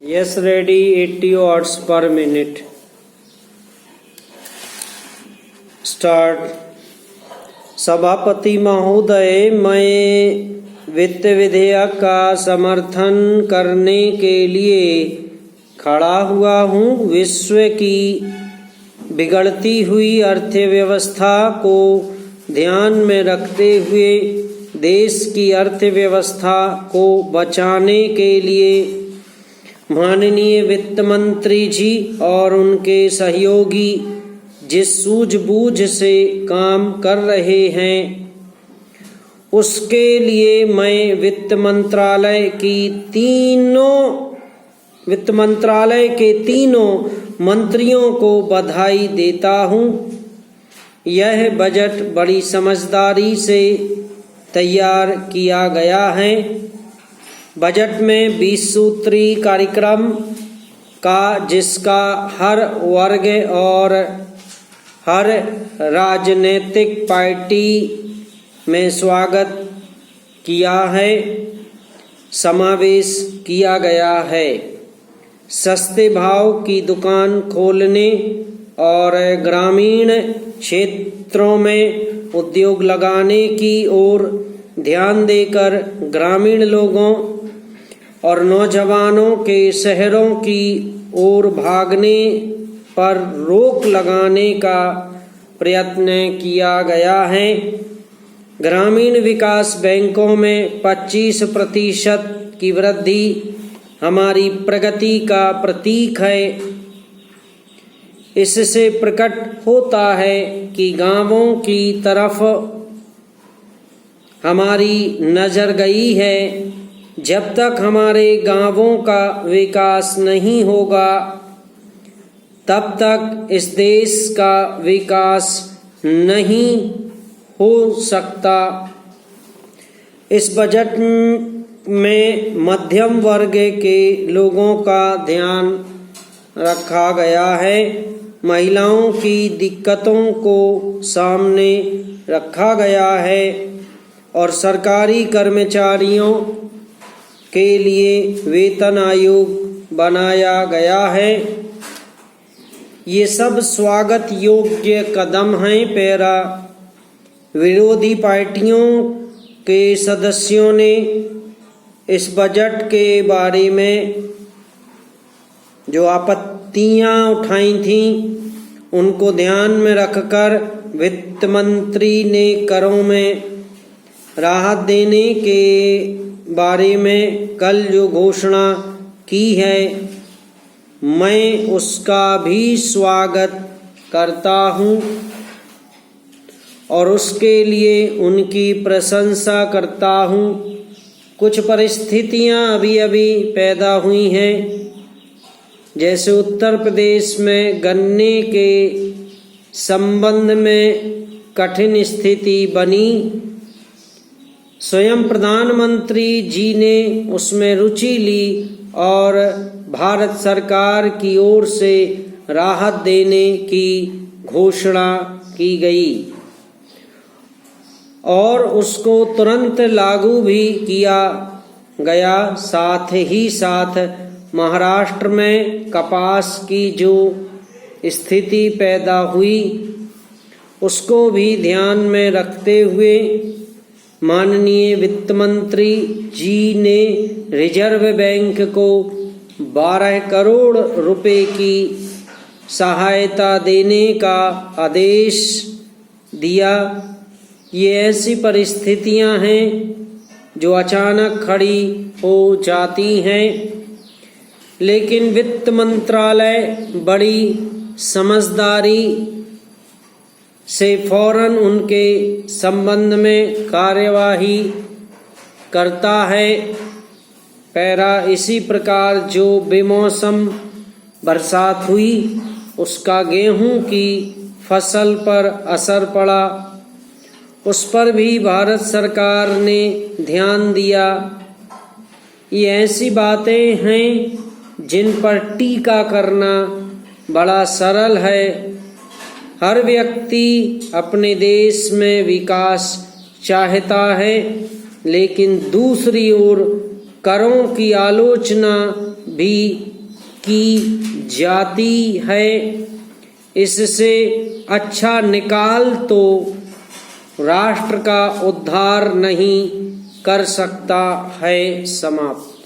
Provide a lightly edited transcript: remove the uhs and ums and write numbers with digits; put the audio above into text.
Yes, ready. 80 watts per minute. Start. सभापति महोदय, मैं वित्त विधेयक का समर्थन करने के लिए खड़ा हुआ हूँ। विश्व की बिगड़ती हुई अर्थव्यवस्था को ध्यान में रखते हुए देश की अर्थव्यवस्था को बचाने के लिए माननीय वित्त मंत्री जी और उनके सहयोगी जिस सूझबूझ से काम कर रहे हैं, उसके लिए मैं वित्त मंत्रालय के तीनों मंत्रियों को बधाई देता हूँ। यह बजट बड़ी समझदारी से तैयार किया गया है। बजट में 20 सूत्री कार्यक्रम का जिसका हर वर्ग और हर राजनीतिक पार्टी में स्वागत किया है, समावेश किया गया है। सस्ते भाव की दुकान खोलने और ग्रामीण क्षेत्रों में उद्योग लगाने की ओर ध्यान देकर ग्रामीण लोगों और नौजवानों के शहरों की ओर भागने पर रोक लगाने का प्रयत्न किया गया है। ग्रामीण विकास बैंकों में 25% की वृद्धि हमारी प्रगति का प्रतीक है। इससे प्रकट होता है कि गांवों की तरफ हमारी नजर गई है। जब तक हमारे गांवों का विकास नहीं होगा, तब तक इस देश का विकास नहीं हो सकता। इस बजट में मध्यम वर्ग के लोगों का ध्यान रखा गया है। महिलाओं की दिक्कतों को सामने रखा गया है और सरकारी कर्मचारियों के लिए वेतन आयोग बनाया गया है। ये सब स्वागत योग्य कदम हैं। पैरा विरोधी पार्टियों के सदस्यों ने इस बजट के बारे में जो आपत्तियां उठाई थीं, उनको ध्यान में रखकर वित्त मंत्री ने करों में राहत देने के बारे में कल जो घोषणा की है, मैं उसका भी स्वागत करता हूँ और उसके लिए उनकी प्रशंसा करता हूँ। कुछ परिस्थितियाँ अभी पैदा हुई हैं, जैसे उत्तर प्रदेश में गन्ने के संबंध में कठिन स्थिति बनी। स्वयं प्रधानमंत्री जी ने उसमें रुचि ली और भारत सरकार की ओर से राहत देने की घोषणा की गई और उसको तुरंत लागू भी किया गया। साथ ही साथ महाराष्ट्र में कपास की जो स्थिति पैदा हुई, उसको भी ध्यान में रखते हुए माननीय वित्त मंत्री जी ने रिजर्व बैंक को 12 करोड़ रुपए की सहायता देने का आदेश दिया। ये ऐसी परिस्थितियां हैं जो अचानक खड़ी हो जाती हैं, लेकिन वित्त मंत्रालय बड़ी समझदारी से फौरन उनके संबंध में कार्यवाही करता है। पैरा इसी प्रकार जो बेमौसम बरसात हुई, उसका गेहूं की फसल पर असर पड़ा, उस पर भी भारत सरकार ने ध्यान दिया। ये ऐसी बातें हैं जिन पर टीका करना बड़ा सरल है। हर व्यक्ति अपने देश में विकास चाहता है, लेकिन दूसरी ओर करों की आलोचना भी की जाती है। इससे अच्छा निकाल तो राष्ट्र का उद्धार नहीं कर सकता है। समाप्त।